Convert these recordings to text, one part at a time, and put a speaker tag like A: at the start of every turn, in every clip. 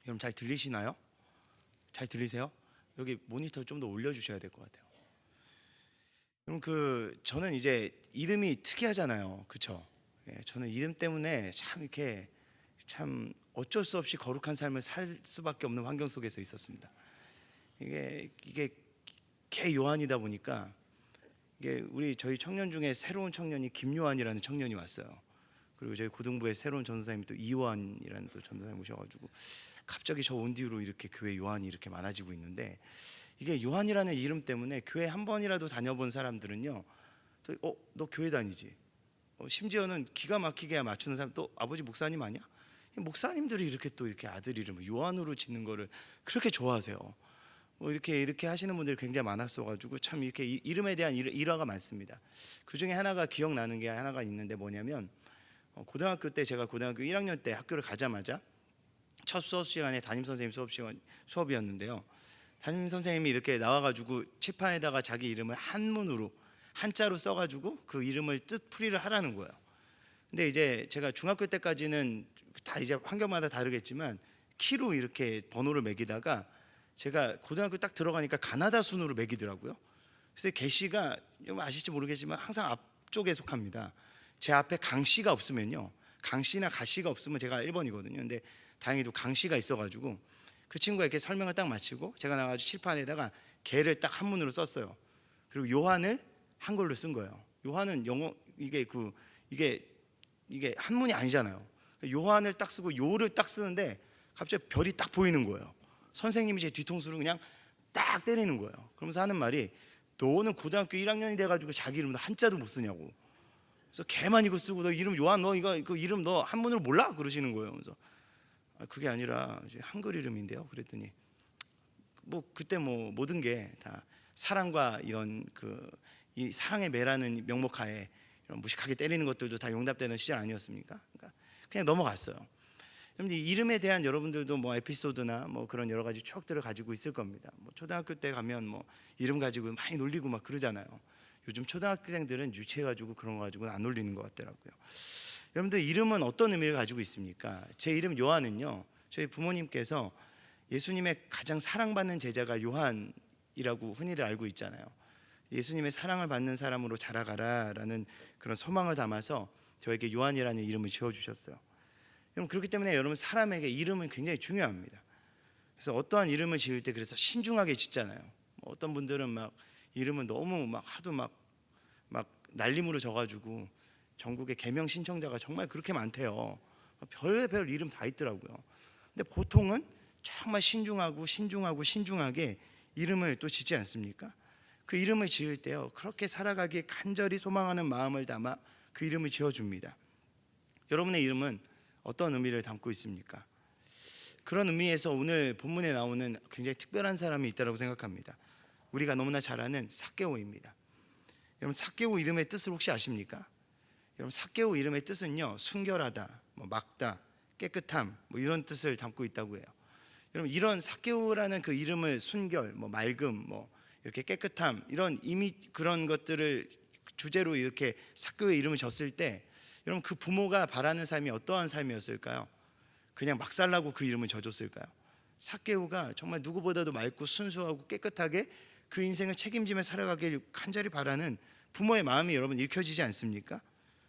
A: 여러분 잘 들리시나요? 잘 들리세요? 여기 모니터 좀 더 올려주셔야 될 것 같아요. 그럼 저는 이제 이름이 특이하잖아요, 그렇죠? 저는 이름 때문에 참 이렇게 참 어쩔 수 없이 거룩한 삶을 살 수밖에 없는 환경 속에서 있었습니다. 이게 개 요한이다 보니까 이게 저희 청년 중에 새로운 청년이 김요한이라는 청년이 왔어요. 그리고 저희 고등부에 새로운 전도사님이 또 이요한이라는 또 전도사님 오셔가지고 갑자기 저 온 뒤로 이렇게 교회 요한이 이렇게 많아지고 있는데, 이게 요한이라는 이름 때문에 교회 한 번이라도 다녀본 사람들은요, 너 교회 다니지? 심지어는 기가 막히게 맞추는 사람, 또 아버지 목사님 아니야? 목사님들이 이렇게 또 이렇게 아들 이름을 요한으로 짓는 거를 그렇게 좋아하세요. 이렇게 하시는 분들이 굉장히 많았어가지고 참 이렇게 이름에 대한 일화가 많습니다. 그 중에 하나가 기억나는 게 하나가 있는데, 뭐냐면 고등학교 때, 제가 고등학교 1학년 때 학교를 가자마자 첫 수업 시간에 담임 선생님 수업이었는데요. 담임 선생님이 이렇게 나와가지고 칠판에다가 자기 이름을 한자로 써가지고 그 이름을 뜻풀이를 하라는 거예요. 근데 이제 제가 중학교 때까지는 다 이제 환경마다 다르겠지만 키로 이렇게 번호를 매기다가, 제가 고등학교 딱 들어가니까 가나다 순으로 매기더라고요. 그래서 개시가 좀 아실지 모르겠지만 항상 앞쪽에 속합니다. 제 앞에 강씨가 없으면요, 강씨나 가씨가 없으면 제가 1번이거든요. 근데 다행히도 강씨가 있어가지고 그 친구가 이렇게 설명을 딱 마치고 제가 나가지고 칠판에다가 개를 딱 한문으로 썼어요. 그리고 요한을 한글로 쓴 거예요. 요한은 영어 이게 한문이 아니잖아요. 요한을 딱 쓰고 요를 딱 쓰는데 갑자기 별이 딱 보이는 거예요. 선생님이 제 뒤통수를 그냥 딱 때리는 거예요. 그러면서 하는 말이, 너는 고등학교 1학년이 돼가지고 자기 이름도 한자도 못 쓰냐고. 그래서 개만 이거 쓰고 너 이름 요한, 너 이거 그 이름 너 한문으로 몰라? 그러시는 거예요. 그래서 그게 아니라 한글 이름인데요. 그랬더니 그때 모든 게 다 사랑과 이런 이 사랑의 매라는 명목하에 이런 무식하게 때리는 것들도 다 용납되는 시절 아니었습니까? 그러니까 그냥 넘어갔어요. 그런데 이름에 대한 여러분들도 에피소드나 그런 여러 가지 추억들을 가지고 있을 겁니다. 초등학교 때 가면 이름 가지고 많이 놀리고 막 그러잖아요. 요즘 초등학생들은 유치해가지고 그런 거 가지고는 안 놀리는 것 같더라고요. 여러분들, 이름은 어떤 의미를 가지고 있습니까? 제 이름 요한은요, 저희 부모님께서 예수님의 가장 사랑받는 제자가 요한이라고 흔히들 알고 있잖아요. 예수님의 사랑을 받는 사람으로 자라가라라는 그런 소망을 담아서 저에게 요한이라는 이름을 지어주셨어요. 여러분, 그렇기 때문에 여러분, 사람에게 이름은 굉장히 중요합니다. 그래서 어떠한 이름을 지을 때 그래서 신중하게 짓잖아요. 어떤 분들은 이름을 너무 하도 날림으로 적어가지고 전국에 개명 신청자가 정말 그렇게 많대요. 별의별 이름 다 있더라고요. 근데 보통은 정말 신중하게 이름을 또 짓지 않습니까? 그 이름을 지을 때요, 그렇게 살아가기에 간절히 소망하는 마음을 담아 그 이름을 지어줍니다. 여러분의 이름은 어떤 의미를 담고 있습니까? 그런 의미에서 오늘 본문에 나오는 굉장히 특별한 사람이 있다고 생각합니다. 우리가 너무나 잘 아는 삭개오입니다. 여러분, 삭개오 이름의 뜻을 혹시 아십니까? 여러분, 삭개오 이름의 뜻은요, 순결하다, 맑다, 깨끗함 이런 뜻을 담고 있다고 해요. 여러분, 이런 삭개오라는 그 이름을 순결, 맑음, 이렇게 깨끗함, 이런 그런 것들을 주제로 이렇게 삭개오의 이름을 졌을 때, 여러분, 그 부모가 바라는 삶이 어떠한 삶이었을까요? 그냥 막 살라고 그 이름을 져줬을까요? 삭개오가 정말 누구보다도 맑고 순수하고 깨끗하게 그 인생을 책임지며 살아가길 간절히 바라는 부모의 마음이 여러분 읽혀지지 않습니까?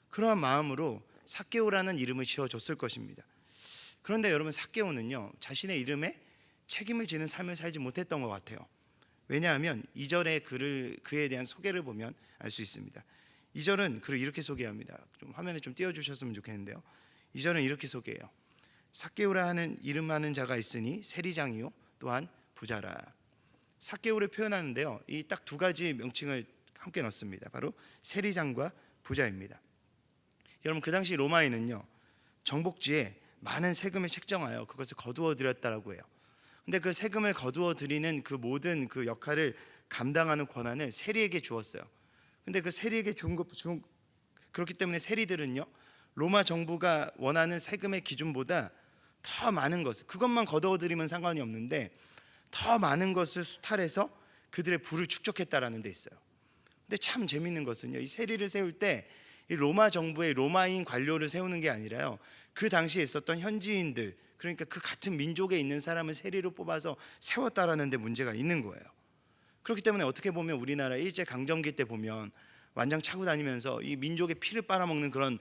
A: 그러한 마음으로 삭개오라는 이름을 지어줬을 것입니다. 그런데 여러분, 삭개오는요, 자신의 이름에 책임을 지는 삶을 살지 못했던 것 같아요. 왜냐하면 2절의 그에 대한 소개를 보면 알 수 있습니다. 2절은 그를 이렇게 소개합니다. 좀 화면에 좀 띄워주셨으면 좋겠는데요. 2절은 이렇게 소개해요. 삭개오라 하는 이름하는 자가 있으니 세리장이요 또한 부자라. 삭개오를 표현하는데요, 이 딱 두 가지 명칭을 함께 넣습니다. 바로 세리장과 부자입니다. 여러분, 그 당시 로마에는요, 정복지에 많은 세금을 책정하여 그것을 거두어 들였다라고 해요. 근데 그 세금을 거두어 들이는 그 모든 그 역할을 감당하는 권한을 세리에게 주었어요. 근데 그 세리에게 그렇기 때문에 세리들은요, 로마 정부가 원하는 세금의 기준보다 더 많은 것을, 그것만 거두어 들이면 상관이 없는데 더 많은 것을 수탈해서 그들의 부를 축적했다라는 데 있어요. 근데 참 재밌는 것은요, 이 세리를 세울 때 이 로마 정부의 로마인 관료를 세우는 게 아니라요, 그 당시에 있었던 현지인들, 그러니까 그 같은 민족에 있는 사람을 세리로 뽑아서 세웠다라는 데 문제가 있는 거예요. 그렇기 때문에 어떻게 보면 우리나라 일제 강점기 때 보면 완장 차고 다니면서 이 민족의 피를 빨아먹는 그런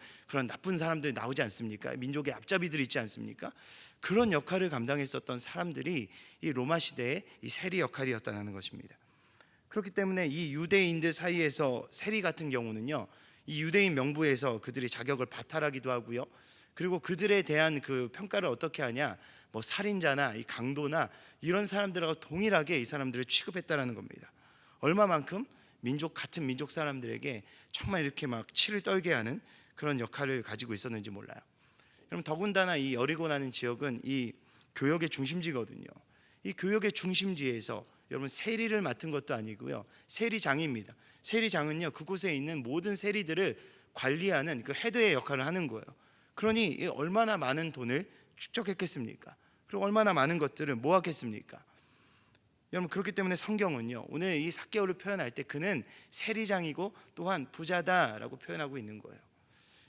A: 나쁜 사람들 나오지 않습니까? 민족의 앞잡이들 있지 않습니까? 그런 역할을 감당했었던 사람들이 이 로마 시대의 이 세리 역할이었다는 것입니다. 그렇기 때문에 이 유대인들 사이에서 세리 같은 경우는요, 이 유대인 명부에서 그들이 자격을 바탈하기도 하고요, 그리고 그들에 대한 그 평가를 어떻게 하냐, 뭐 살인자나 이 강도나 이런 사람들하고 동일하게 이 사람들을 취급했다라는 겁니다. 얼마만큼 같은 민족 사람들에게 정말 이렇게 막 치를 떨게 하는 그런 역할을 가지고 있었는지 몰라요. 여러분, 더군다나 이 여리고라는 지역은 이 교역의 중심지거든요. 이 교역의 중심지에서 여러분 세리를 맡은 것도 아니고요, 세리장입니다. 세리장은요, 그곳에 있는 모든 세리들을 관리하는 그 헤드의 역할을 하는 거예요. 그러니 얼마나 많은 돈을 축적했겠습니까? 그리고 얼마나 많은 것들을 모았겠습니까? 여러분, 그렇기 때문에 성경은요, 오늘 이 삭개오를 표현할 때 그는 세리장이고 또한 부자다라고 표현하고 있는 거예요.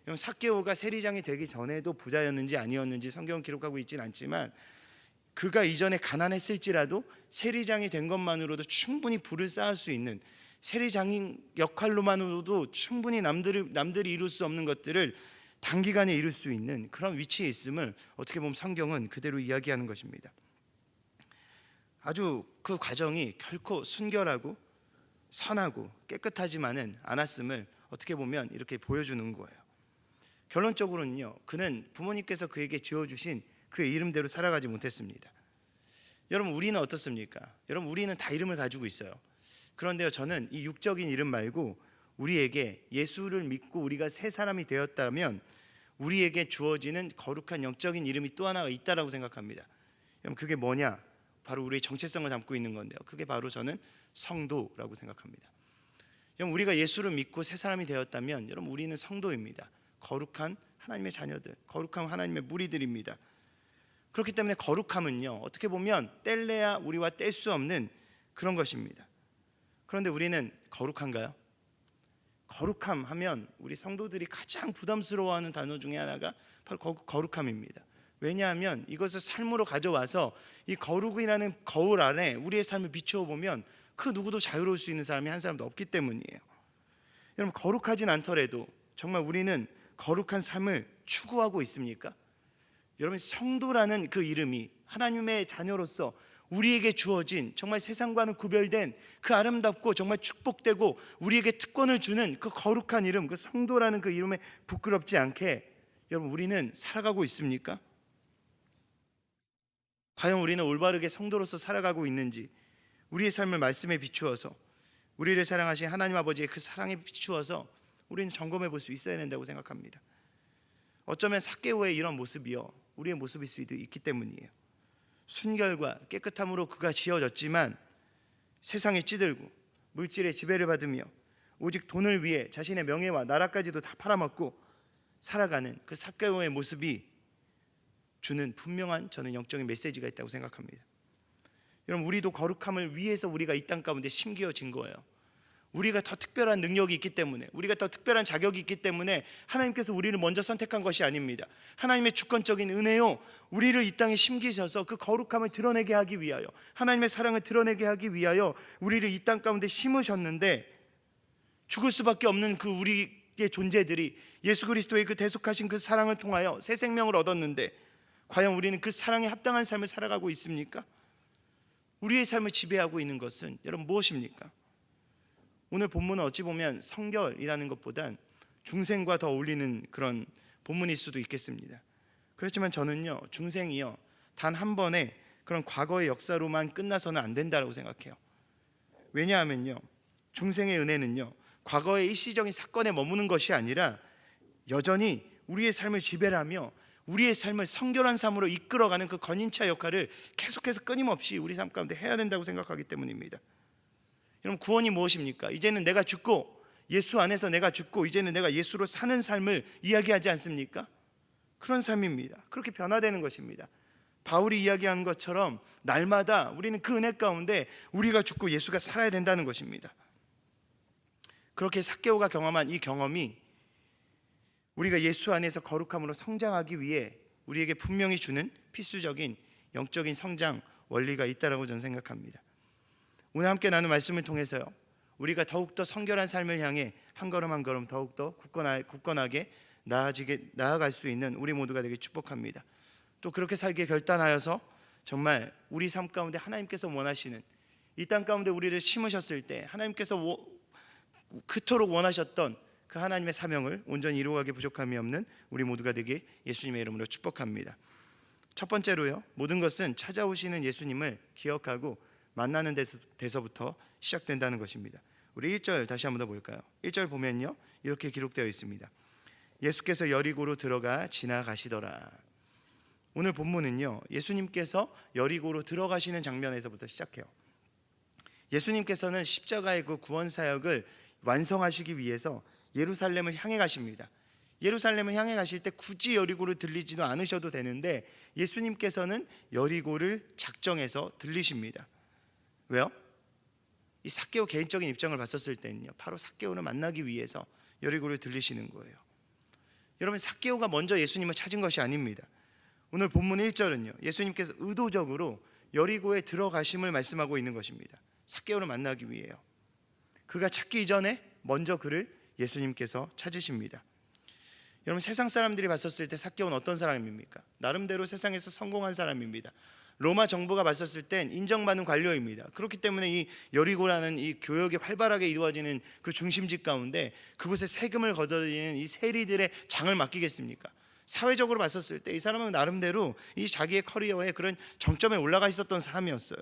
A: 여러분, 삭개오가 세리장이 되기 전에도 부자였는지 아니었는지 성경은 기록하고 있지는 않지만, 그가 이전에 가난했을지라도 세리장이 된 것만으로도 충분히 부를 쌓을 수 있는, 세리장인 역할로만으로도 충분히 남들이 이룰 수 없는 것들을 단기간에 이룰 수 있는 그런 위치에 있음을 어떻게 보면 성경은 그대로 이야기하는 것입니다. 아주 그 과정이 결코 순결하고 선하고 깨끗하지만은 않았음을 어떻게 보면 이렇게 보여주는 거예요. 결론적으로는요, 그는 부모님께서 그에게 지어주신 그의 이름대로 살아가지 못했습니다. 여러분, 우리는 어떻습니까? 여러분, 우리는 다 이름을 가지고 있어요. 그런데요, 저는 이 육적인 이름 말고 우리에게 예수를 믿고 우리가 새 사람이 되었다면 우리에게 주어지는 거룩한 영적인 이름이 또 하나가 있다라고 생각합니다. 여러분, 그게 뭐냐? 바로 우리의 정체성을 담고 있는 건데요, 그게 바로 저는 성도라고 생각합니다. 여러분, 우리가 예수를 믿고 새 사람이 되었다면 여러분, 우리는 성도입니다. 거룩한 하나님의 자녀들, 거룩한 하나님의 무리들입니다. 그렇기 때문에 거룩함은요, 어떻게 보면 뗄래야 우리와 뗄 수 없는 그런 것입니다. 그런데 우리는 거룩한가요? 거룩함 하면 우리 성도들이 가장 부담스러워하는 단어 중에 하나가 바로 거룩함입니다. 왜냐하면 이것을 삶으로 가져와서 이 거룩이라는 거울 안에 우리의 삶을 비추어 보면 그 누구도 자유로울 수 있는 사람이 한 사람도 없기 때문이에요. 여러분, 거룩하진 않더라도 정말 우리는 거룩한 삶을 추구하고 있습니까? 여러분, 성도라는 그 이름이 하나님의 자녀로서 우리에게 주어진 정말 세상과는 구별된 그 아름답고 정말 축복되고 우리에게 특권을 주는 그 거룩한 이름, 그 성도라는 그 이름에 부끄럽지 않게 여러분, 우리는 살아가고 있습니까? 과연 우리는 올바르게 성도로서 살아가고 있는지, 우리의 삶을 말씀에 비추어서 우리를 사랑하신 하나님 아버지의 그 사랑에 비추어서 우리는 점검해 볼 수 있어야 된다고 생각합니다. 어쩌면 삭개오의 이런 모습이요, 우리의 모습일 수도 있기 때문이에요. 순결과 깨끗함으로 그가 지어졌지만 세상에 찌들고 물질의 지배를 받으며 오직 돈을 위해 자신의 명예와 나라까지도 다 팔아먹고 살아가는 그 삭개오의 모습이 주는 분명한 저는 영적인 메시지가 있다고 생각합니다. 여러분, 우리도 거룩함을 위해서 우리가 이 땅 가운데 심겨진 거예요. 우리가 더 특별한 능력이 있기 때문에, 우리가 더 특별한 자격이 있기 때문에 하나님께서 우리를 먼저 선택한 것이 아닙니다. 하나님의 주권적인 은혜요, 우리를 이 땅에 심기셔서 그 거룩함을 드러내게 하기 위하여, 하나님의 사랑을 드러내게 하기 위하여 우리를 이 땅 가운데 심으셨는데, 죽을 수밖에 없는 그 우리의 존재들이 예수 그리스도의 그 대속하신 그 사랑을 통하여 새 생명을 얻었는데, 과연 우리는 그 사랑에 합당한 삶을 살아가고 있습니까? 우리의 삶을 지배하고 있는 것은 여러분 무엇입니까? 오늘 본문은 어찌 보면 성결이라는 것보단 중생과 더 어울리는 그런 본문일 수도 있겠습니다. 그렇지만 저는요, 중생이요, 단 한 번의 그런 과거의 역사로만 끝나서는 안 된다고 생각해요. 왜냐하면요, 중생의 은혜는요, 과거의 일시적인 사건에 머무는 것이 아니라 여전히 우리의 삶을 지배하며 우리의 삶을 성결한 삶으로 이끌어가는 그 건인차 역할을 계속해서 끊임없이 우리 삶 가운데 해야 된다고 생각하기 때문입니다. 여러분, 구원이 무엇입니까? 이제는 내가 죽고, 예수 안에서 내가 죽고 이제는 내가 예수로 사는 삶을 이야기하지 않습니까? 그런 삶입니다. 그렇게 변화되는 것입니다. 바울이 이야기한 것처럼 날마다 우리는 그 은혜 가운데 우리가 죽고 예수가 살아야 된다는 것입니다. 그렇게 삭개오가 경험한 이 경험이 우리가 예수 안에서 거룩함으로 성장하기 위해 우리에게 분명히 주는 필수적인 영적인 성장 원리가 있다라고 저는 생각합니다. 오늘 함께 나눈 말씀을 통해서요, 우리가 더욱더 성결한 삶을 향해 한 걸음 한 걸음 더욱더 굳건하게 나아갈 수 있는 우리 모두가 되길 축복합니다. 또 그렇게 살기에 결단하여서 정말 우리 삶 가운데 하나님께서 원하시는, 이 땅 가운데 우리를 심으셨을 때 하나님께서 그토록 원하셨던 그 하나님의 사명을 온전히 이루어가기 부족함이 없는 우리 모두가 되길 예수님의 이름으로 축복합니다. 첫 번째로요, 모든 것은 찾아오시는 예수님을 기억하고 만나는 데서부터 시작된다는 것입니다. 우리 1절 다시 한번 더 볼까요? 1절 보면요, 이렇게 기록되어 있습니다. 예수께서 여리고로 들어가 지나가시더라. 오늘 본문은요, 예수님께서 여리고로 들어가시는 장면에서부터 시작해요. 예수님께서는 십자가의 그 구원 사역을 완성하시기 위해서 예루살렘을 향해 가십니다. 예루살렘을 향해 가실 때 굳이 여리고를 들리지도 않으셔도 되는데 예수님께서는 여리고를 작정해서 들리십니다. 왜요? 이 삭개오 개인적인 입장을 봤었을 때는요, 바로 삭개오를 만나기 위해서 여리고를 들리시는 거예요. 여러분, 삭개오가 먼저 예수님을 찾은 것이 아닙니다. 오늘 본문 1절은요, 예수님께서 의도적으로 여리고에 들어가심을 말씀하고 있는 것입니다. 삭개오를 만나기 위해요. 그가 찾기 이전에 먼저 그를 예수님께서 찾으십니다. 여러분, 세상 사람들이 봤었을 때 삭개오는 어떤 사람입니까? 나름대로 세상에서 성공한 사람입니다. 로마 정부가 봤었을 땐 인정받는 관료입니다. 그렇기 때문에 이 여리고라는 이 교역이 활발하게 이루어지는 그 중심지 가운데 그곳에 세금을 거둬들이는 이 세리들의 장을 맡기겠습니까? 사회적으로 봤었을 때 이 사람은 나름대로 이 자기의 커리어에 그런 정점에 올라가 있었던 사람이었어요.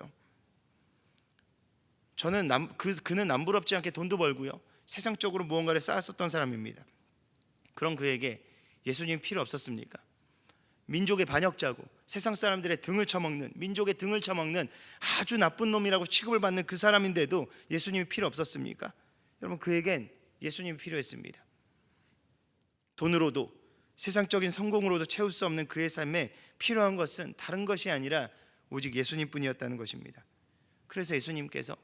A: 그는 남부럽지 않게 돈도 벌고요, 세상적으로 무언가를 쌓았었던 사람입니다. 그런 그에게 예수님이 필요 없었습니까? 민족의 반역자고 세상 사람들의 등을 쳐먹는, 민족의 등을 쳐먹는 아주 나쁜 놈이라고 취급을 받는 그 사람인데도 예수님이 필요 없었습니까? 여러분, 그에겐 예수님이 필요했습니다. 돈으로도 세상적인 성공으로도 채울 수 없는 그의 삶에 필요한 것은 다른 것이 아니라 오직 예수님뿐이었다는 것입니다. 그래서 예수님께서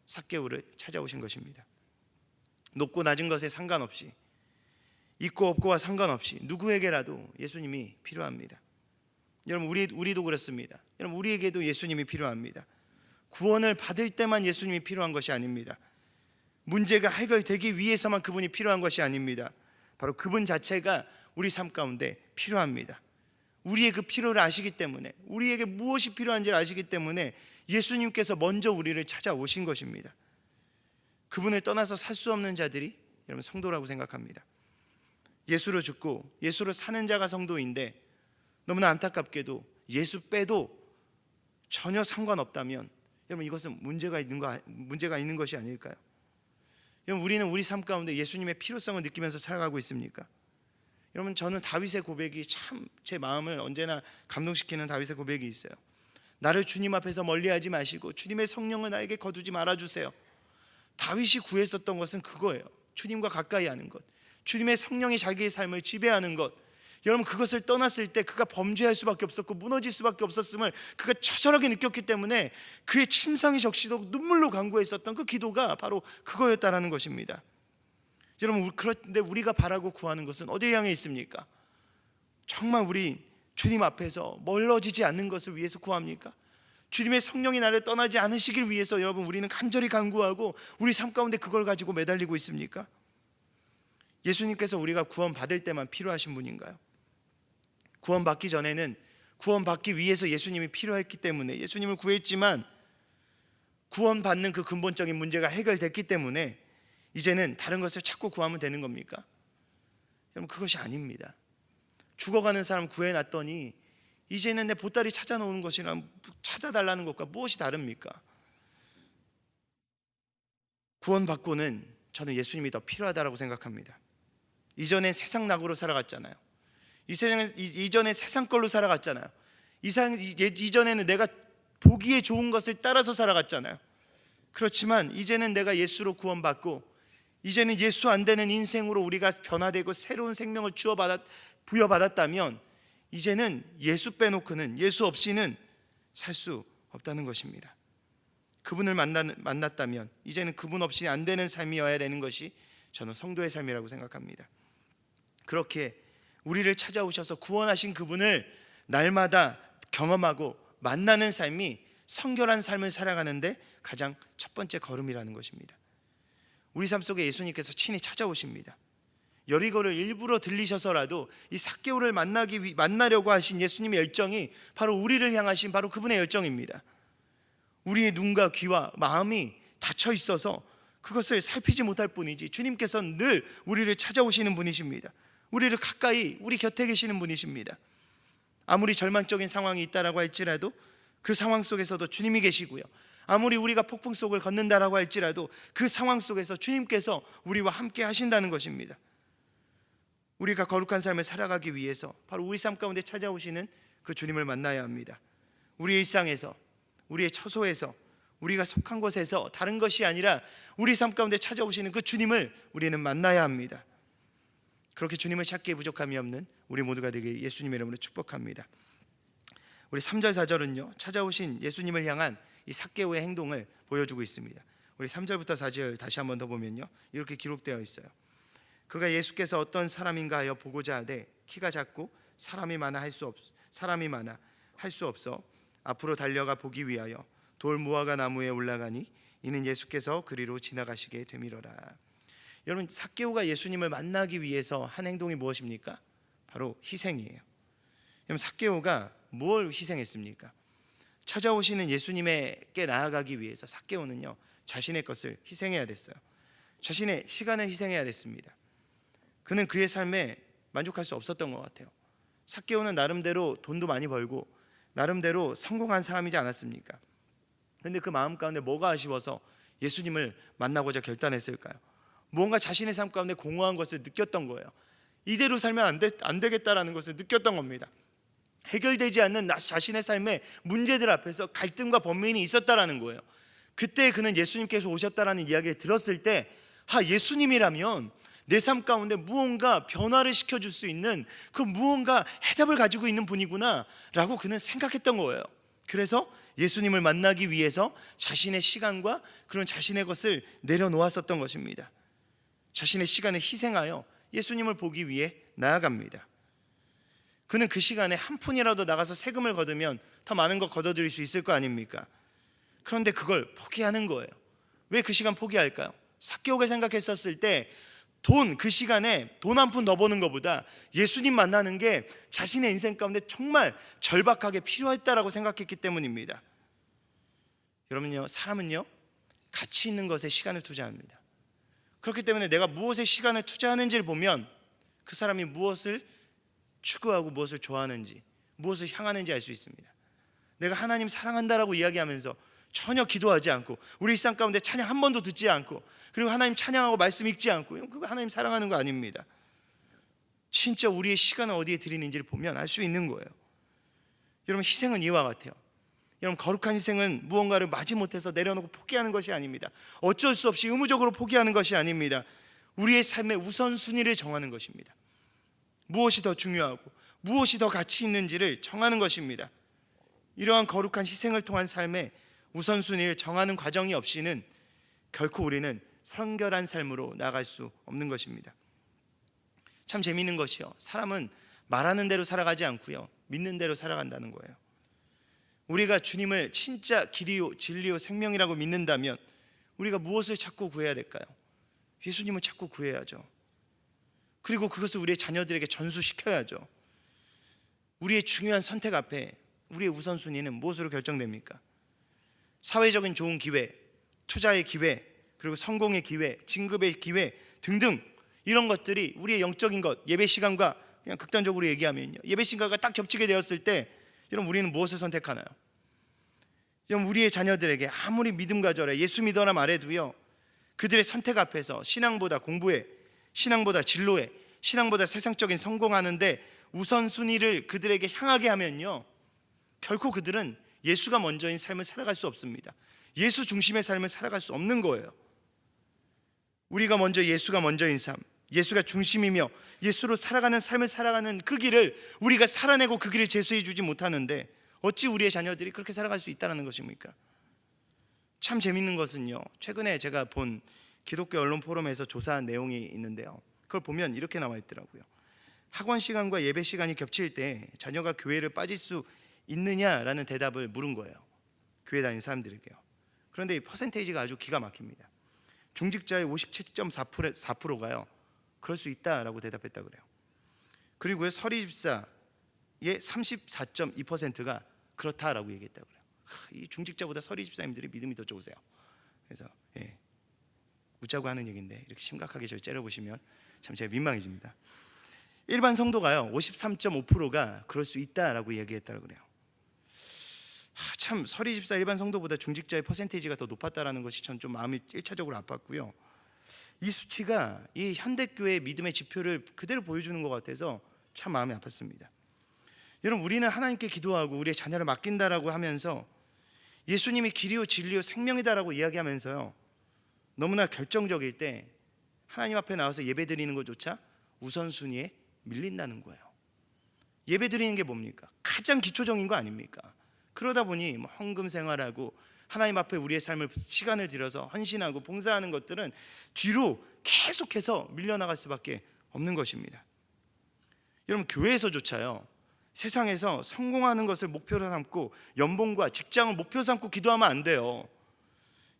A: 삭개오를 찾아오신 것입니다. 높고 낮은 것에 상관없이, 있고 없고와 상관없이 누구에게라도 예수님이 필요합니다. 여러분, 우리도 그렇습니다. 여러분, 우리에게도 예수님이 필요합니다. 구원을 받을 때만 예수님이 필요한 것이 아닙니다. 문제가 해결되기 위해서만 그분이 필요한 것이 아닙니다. 바로 그분 자체가 우리 삶 가운데 필요합니다. 우리의 그 필요를 아시기 때문에, 우리에게 무엇이 필요한지를 아시기 때문에 예수님께서 먼저 우리를 찾아오신 것입니다. 그분을 떠나서 살 수 없는 자들이 여러분 성도라고 생각합니다. 예수로 죽고 예수로 사는 자가 성도인데 너무나 안타깝게도 예수 빼도 전혀 상관없다면 여러분, 이것은 문제가 있는 것이 아닐까요? 여러분, 우리는 우리 삶 가운데 예수님의 필요성을 느끼면서 살아가고 있습니까? 여러분, 저는 다윗의 고백이 참 제 마음을 언제나 감동시키는 다윗의 고백이 있어요. 나를 주님 앞에서 멀리하지 마시고 주님의 성령을 나에게 거두지 말아주세요. 다윗이 구했었던 것은 그거예요. 주님과 가까이 하는 것, 주님의 성령이 자기의 삶을 지배하는 것. 여러분, 그것을 떠났을 때 그가 범죄할 수밖에 없었고 무너질 수밖에 없었음을 그가 처절하게 느꼈기 때문에 그의 침상이 적시도록 눈물로 간구했었던 그 기도가 바로 그거였다라는 것입니다. 여러분, 그런데 우리가 바라고 구하는 것은 어디에 향해 있습니까? 정말 우리 주님 앞에서 멀어지지 않는 것을 위해서 구합니까? 주님의 성령이 나를 떠나지 않으시길 위해서 여러분, 우리는 간절히 간구하고 우리 삶 가운데 그걸 가지고 매달리고 있습니까? 예수님께서 우리가 구원받을 때만 필요하신 분인가요? 구원받기 전에는 구원받기 위해서 예수님이 필요했기 때문에 예수님을 구했지만, 구원받는 그 근본적인 문제가 해결됐기 때문에 이제는 다른 것을 찾고 구하면 되는 겁니까? 여러분, 그것이 아닙니다. 죽어가는 사람 구해놨더니 이제는 내 보따리 찾아놓은 것이랑 찾아달라는 것과 무엇이 다릅니까? 구원받고는 저는 예수님이 더 필요하다고 생각합니다. 이전에 세상 낙으로 살아갔잖아요. 이전에 세상 걸로 살아갔잖아요. 이전에는 내가 보기에 좋은 것을 따라서 살아갔잖아요. 그렇지만 이제는 내가 예수로 구원받고 이제는 예수 안 되는 인생으로 우리가 변화되고 새로운 생명을 부여받았다면 이제는 예수 빼놓고는, 예수 없이는 살 수 없다는 것입니다. 그분을 만났다면 이제는 그분 없이 안 되는 삶이어야 되는 것이 저는 성도의 삶이라고 생각합니다. 그렇게 우리를 찾아오셔서 구원하신 그분을 날마다 경험하고 만나는 삶이 성결한 삶을 살아가는데 가장 첫 번째 걸음이라는 것입니다. 우리 삶 속에 예수님께서 친히 찾아오십니다. 여리고를 일부러 들리셔서라도 이 삭개오를 만나려고 하신 예수님의 열정이 바로 우리를 향하신 바로 그분의 열정입니다. 우리의 눈과 귀와 마음이 닫혀 있어서 그것을 살피지 못할 뿐이지 주님께서는 늘 우리를 찾아오시는 분이십니다. 우리를 가까이 우리 곁에 계시는 분이십니다. 아무리 절망적인 상황이 있다라고 할지라도 그 상황 속에서도 주님이 계시고요, 아무리 우리가 폭풍 속을 걷는다라고 할지라도 그 상황 속에서 주님께서 우리와 함께 하신다는 것입니다. 우리가 거룩한 삶을 살아가기 위해서 바로 우리 삶 가운데 찾아오시는 그 주님을 만나야 합니다. 우리의 일상에서, 우리의 처소에서, 우리가 속한 곳에서 다른 것이 아니라 우리 삶 가운데 찾아오시는 그 주님을 우리는 만나야 합니다. 그렇게 주님을 찾기에 부족함이 없는 우리 모두가 되게 예수님의 이름으로 축복합니다. 우리 3절 4절은요 찾아오신 예수님을 향한 이 삭개오의 행동을 보여주고 있습니다. 우리 3절부터 4절 다시 한번 더 보면요 이렇게 기록되어 있어요. 그가 예수께서 어떤 사람인가 하여 보고자 하되 키가 작고 사람이 많아 할 수 없어 앞으로 달려가 보기 위하여 돌 무화과 나무에 올라가니 이는 예수께서 그리로 지나가시게 되밀어라. 여러분, 삭개오가 예수님을 만나기 위해서 한 행동이 무엇입니까? 바로 희생이에요. 여러분, 삭개오가 뭘 희생했습니까? 찾아오시는 예수님에게 나아가기 위해서 삭개오는요 자신의 것을 희생해야 됐어요. 자신의 시간을 희생해야 됐습니다. 그는 그의 삶에 만족할 수 없었던 것 같아요. 삭개오는 나름대로 돈도 많이 벌고 나름대로 성공한 사람이지 않았습니까? 그런데 그 마음 가운데 뭐가 아쉬워서 예수님을 만나고자 결단했을까요? 뭔가 자신의 삶 가운데 공허한 것을 느꼈던 거예요. 이대로 살면 안 되겠다라는 것을 느꼈던 겁니다. 해결되지 않는 자신의 삶의 문제들 앞에서 갈등과 번민이 있었다라는 거예요. 그때 그는 예수님께서 오셨다라는 이야기를 들었을 때 예수님이라면 내 삶 가운데 무언가 변화를 시켜줄 수 있는 그 무언가 해답을 가지고 있는 분이구나 라고 그는 생각했던 거예요. 그래서 예수님을 만나기 위해서 자신의 시간과 그런 자신의 것을 내려놓았었던 것입니다. 자신의 시간을 희생하여 예수님을 보기 위해 나아갑니다. 그는 그 시간에 한 푼이라도 나가서 세금을 거두면 더 많은 거 거둬들일 수 있을 거 아닙니까? 그런데 그걸 포기하는 거예요. 왜 그 시간 포기할까요? 삭개오가 생각했었을 때 그 시간에 돈 한 푼 더 버는 것보다 예수님 만나는 게 자신의 인생 가운데 정말 절박하게 필요했다라고 생각했기 때문입니다. 여러분요, 사람은요 가치 있는 것에 시간을 투자합니다. 그렇기 때문에 내가 무엇에 시간을 투자하는지를 보면 그 사람이 무엇을 추구하고 무엇을 좋아하는지, 무엇을 향하는지 알 수 있습니다. 내가 하나님 사랑한다라고 이야기하면서 전혀 기도하지 않고 우리 일상 가운데 찬양 한 번도 듣지 않고 그리고 하나님 찬양하고 말씀 읽지 않고 그거 하나님 사랑하는 거 아닙니다. 진짜 우리의 시간을 어디에 드리는지를 보면 알 수 있는 거예요. 여러분, 희생은 이와 같아요. 여러분, 거룩한 희생은 무언가를 마지못해서 내려놓고 포기하는 것이 아닙니다. 어쩔 수 없이 의무적으로 포기하는 것이 아닙니다. 우리의 삶의 우선순위를 정하는 것입니다. 무엇이 더 중요하고 무엇이 더 가치 있는지를 정하는 것입니다. 이러한 거룩한 희생을 통한 삶의 우선순위를 정하는 과정이 없이는 결코 우리는 성결한 삶으로 나아갈 수 없는 것입니다. 참 재미있는 것이요, 사람은 말하는 대로 살아가지 않고요 믿는 대로 살아간다는 거예요. 우리가 주님을 진짜 길이요 진리요 생명이라고 믿는다면 우리가 무엇을 찾고 구해야 될까요? 예수님을 찾고 구해야죠. 그리고 그것을 우리의 자녀들에게 전수시켜야죠. 우리의 중요한 선택 앞에 우리의 우선순위는 무엇으로 결정됩니까? 사회적인 좋은 기회, 투자의 기회, 그리고 성공의 기회, 진급의 기회 등등 이런 것들이 우리의 영적인 것, 예배 시간과 그냥 극단적으로 얘기하면요, 예배 시간과 딱 겹치게 되었을 때 여러분, 우리는 무엇을 선택하나요? 여러분, 우리의 자녀들에게 아무리 믿음과 절에 예수 믿어라 말해도요, 그들의 선택 앞에서 신앙보다 공부에, 신앙보다 진로에, 신앙보다 세상적인 성공하는데 우선순위를 그들에게 향하게 하면요, 결코 그들은 예수가 먼저인 삶을 살아갈 수 없습니다. 예수 중심의 삶을 살아갈 수 없는 거예요. 우리가 먼저, 예수가 먼저인 삶, 예수가 중심이며 예수로 살아가는 삶을 살아가는 그 길을 우리가 살아내고 그 길을 제수해 주지 못하는데 어찌 우리의 자녀들이 그렇게 살아갈 수 있다는 것입니까? 참 재밌는 것은요, 최근에 제가 본 기독교 언론 포럼에서 조사한 내용이 있는데요, 그걸 보면 이렇게 나와 있더라고요. 학원 시간과 예배 시간이 겹칠 때 자녀가 교회를 빠질 수 있느냐라는 대답을 물은 거예요. 교회 다니는 사람들에게요. 그런데 이 퍼센테이지가 아주 기가 막힙니다. 중직자의 57.4%가요 그럴 수 있다라고 대답했다 그래요. 그리고 서리 집사의 34.2%가 그렇다라고 얘기했다 그래요. 이 중직자보다 서리 집사님들이 믿음이 더 좋으세요. 그래서 묻자고 하는 얘기인데 이렇게 심각하게 저를 째려보시면 참 제가 민망해집니다. 일반 성도가요 53.5%가 그럴 수 있다라고 얘기했다고 그래요. 참 서리 집사 일반 성도보다 중직자의 퍼센테이지가 더 높았다라는 것이 전 좀 마음이 1차적으로 아팠고요. 이 수치가 이 현대교회의 믿음의 지표를 그대로 보여주는 것 같아서 참 마음이 아팠습니다. 여러분, 우리는 하나님께 기도하고 우리의 자녀를 맡긴다라고 하면서 예수님이 길이요 진리요 생명이다라고 이야기하면서요 너무나 결정적일 때 하나님 앞에 나와서 예배드리는 것조차 우선순위에 밀린다는 거예요. 예배드리는 게 뭡니까? 가장 기초적인 거 아닙니까? 그러다 보니 헌금 생활하고 하나님 앞에 우리의 삶을 시간을 들여서 헌신하고 봉사하는 것들은 뒤로 계속해서 밀려나갈 수밖에 없는 것입니다. 여러분, 교회에서조차요 세상에서 성공하는 것을 목표로 삼고 연봉과 직장을 목표 삼고 기도하면 안 돼요.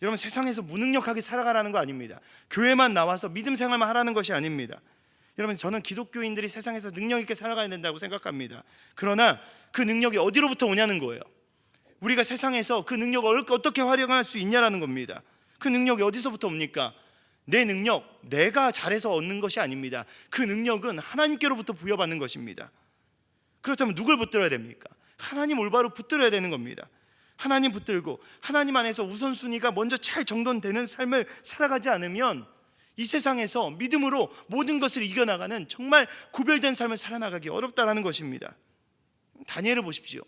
A: 여러분, 세상에서 무능력하게 살아가라는 거 아닙니다. 교회만 나와서 믿음 생활만 하라는 것이 아닙니다. 여러분, 저는 기독교인들이 세상에서 능력 있게 살아가야 된다고 생각합니다. 그러나 그 능력이 어디로부터 오냐는 거예요. 우리가 세상에서 그 능력을 어떻게 활용할 수 있냐라는 겁니다. 그 능력이 어디서부터 옵니까? 내 능력, 내가 잘해서 얻는 것이 아닙니다. 그 능력은 하나님께로부터 부여받는 것입니다. 그렇다면 누굴 붙들어야 됩니까? 하나님 올바로 붙들어야 되는 겁니다. 하나님 붙들고 하나님 안에서 우선순위가 먼저 잘 정돈되는 삶을 살아가지 않으면 이 세상에서 믿음으로 모든 것을 이겨나가는 정말 구별된 삶을 살아나가기 어렵다라는 것입니다. 다니엘을 보십시오.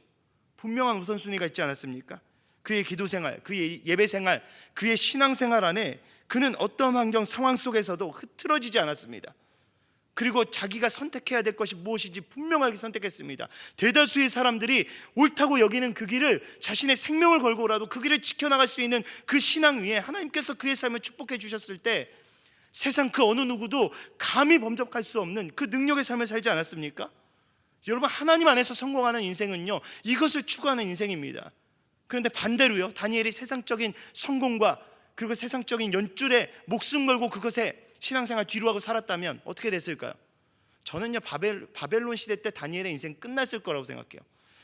A: 분명한 우선순위가 있지 않았습니까? 그의 기도생활, 그의 예배생활, 그의 신앙생활 안에 그는 어떤 환경, 상황 속에서도 흐트러지지 않았습니다. 그리고 자기가 선택해야 될 것이 무엇인지 분명하게 선택했습니다. 대다수의 사람들이 옳다고 여기는 그 길을 자신의 생명을 걸고라도 그 길을 지켜나갈 수 있는 그 신앙 위에 하나님께서 그의 삶을 축복해 주셨을 때 세상 그 어느 누구도 감히 범접할 수 없는 그 능력의 삶을 살지 않았습니까? 여러분, 하나님 안에서 성공하는 인생은요 이것을 추구하는 인생입니다. 그런데 반대로요, 다니엘이 세상적인 성공과 그리고 세상적인 연줄에 목숨 걸고 그것에 신앙생활 뒤로 하고 살았다면 어떻게 됐을까요? 저는요 바벨론 시대 때 다니엘의 인생 끝났을 거라고 생각해요.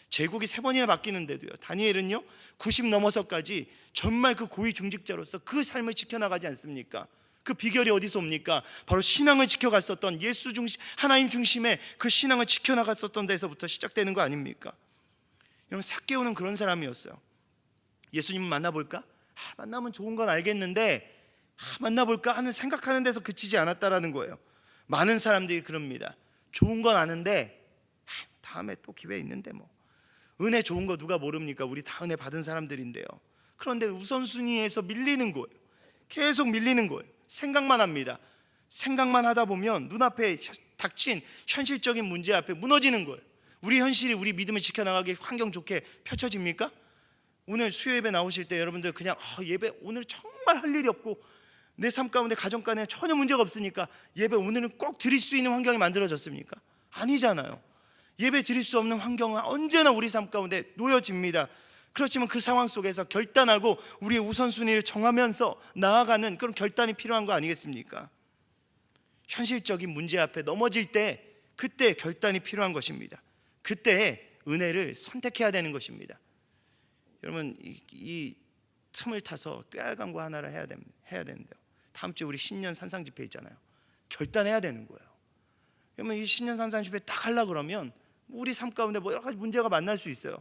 A: 제국이 3번이나 바뀌는데도요 다니엘은요 90 넘어서까지 정말 그 고위 중직자로서 그 삶을 지켜나가지 않습니까? 그 비결이 어디서 옵니까? 바로 신앙을 지켜갔었던 예수 중심, 하나님 중심의 그 신앙을 지켜나갔었던 데서부터 시작되는 거 아닙니까? 여러분, 삭개오는 그런 사람이었어요. 예수님을 만나볼까? 만나면 좋은 건 알겠는데 만나볼까 하는 생각하는 데서 그치지 않았다라는 거예요. 많은 사람들이 그럽니다. 좋은 건 아는데 다음에 또 기회 있는데 뭐 은혜 좋은 거 누가 모릅니까? 우리 다 은혜 받은 사람들인데요. 그런데 우선순위에서 밀리는 거예요. 계속 밀리는 거예요. 생각만 합니다. 생각만 하다 보면 눈앞에 닥친 현실적인 문제 앞에 무너지는 거예요. 우리 현실이 우리 믿음을 지켜나가기 환경 좋게 펼쳐집니까? 오늘 수요 예배 나오실 때 여러분들 그냥 예배 오늘 정말 할 일이 없고 내 삶 가운데 가정 가운데 전혀 문제가 없으니까 예배 오늘은 꼭 드릴 수 있는 환경이 만들어졌습니까? 아니잖아요. 예배 드릴 수 없는 환경은 언제나 우리 삶 가운데 놓여집니다. 그렇지만 그 상황 속에서 결단하고 우리의 우선순위를 정하면서 나아가는 그런 결단이 필요한 거 아니겠습니까? 현실적인 문제 앞에 넘어질 때 그때 결단이 필요한 것입니다. 그때 은혜를 선택해야 되는 것입니다. 여러분, 이 틈을 타서 꾀알 광고 하나를 해야 되는데요. 다음 주에 우리 신년 산상 집회 있잖아요. 결단해야 되는 거예요. 여러분, 이 신년 산상 집회 딱 하려고 그러면 우리 삶 가운데 뭐 여러 가지 문제가 만날 수 있어요.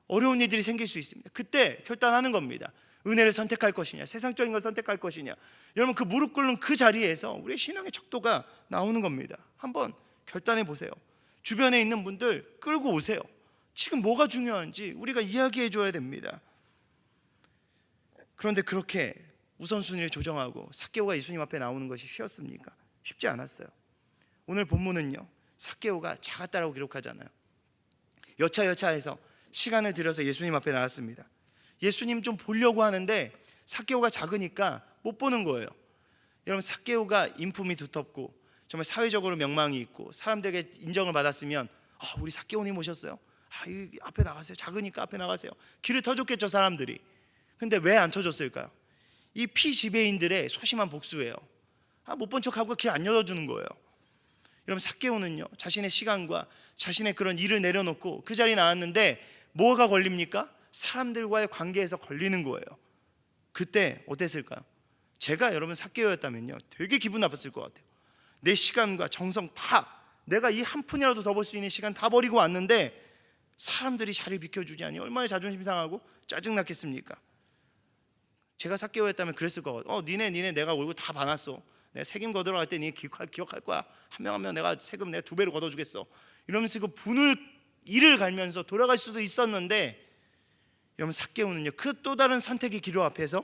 A: 어려운 일들이 생길 수 있습니다. 그때 결단하는 겁니다. 은혜를 선택할 것이냐, 세상적인 걸 선택할 것이냐. 여러분, 그 무릎 꿇는 그 자리에서 우리의 신앙의 척도가 나오는 겁니다. 한번 결단해 보세요. 주변에 있는 분들 끌고 오세요. 지금 뭐가 중요한지 우리가 이야기해 줘야 됩니다. 그런데 그렇게 우선순위를 조정하고 삭개오가 예수님 앞에 나오는 것이 쉬웠습니까? 쉽지 않았어요. 오늘 본문은요 삭개오가 작았다라고 기록하잖아요. 여차여차해서 시간을 들여서 예수님 앞에 나왔습니다. 예수님 좀 보려고 하는데 삭개오가 작으니까 못 보는 거예요. 여러분, 삭개오가 인품이 두텁고 정말 사회적으로 명망이 있고 사람들에게 인정을 받았으면 우리 삭개오님 오셨어요? 이 앞에 나가세요. 작으니까 앞에 나가세요. 길을 터줬겠죠, 사람들이. 근데 왜 안 터줬을까요? 이 피지배인들의 소심한 복수예요. 못 본 척하고 길 안 열어주는 거예요. 여러분, 삭개오는요, 자신의 시간과 자신의 그런 일을 내려놓고 그 자리에 나왔는데 뭐가 걸립니까? 사람들과의 관계에서 걸리는 거예요. 그때 어땠을까요? 제가 여러분 삭개오였다면요, 되게 기분 나빴을 것 같아요. 내 시간과 정성 다, 내가 이 한 푼이라도 더 벌 수 있는 시간 다 버리고 왔는데 사람들이 자리를 비켜주지 않니 얼마나 자존심 상하고 짜증났겠습니까? 제가 삭개오였다면 그랬을 것 같아요. 니네 내가 얼굴 다 봐놨어. 내가 세금 걷으러 갈 때 니네 기억할 거야. 한 명 한 명 내가 세금 내가 2배로 걷어주겠어. 이러면서 그 분을 이를 갈면서 돌아갈 수도 있었는데, 여러분, 삭개오는요, 그 또 다른 선택의 기로 앞에서